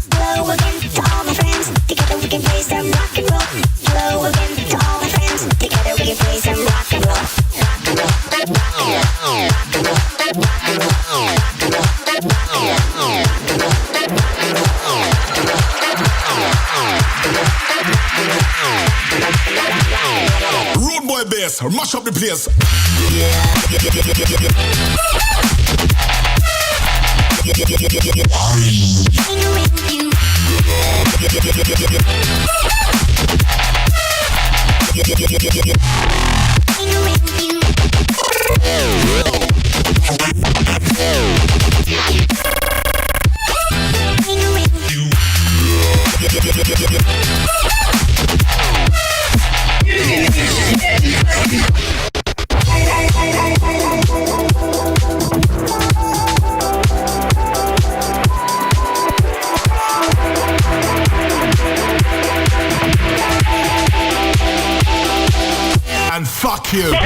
Hello again to all my friends. Together we can play some rock and roll. Hello again to all my friends. Together we can play some rock and roll. Rock and roll. Rock and roll. Rock and roll. Rock and roll. Rock and roll. Road boy bass, mash up the place. And fuck you.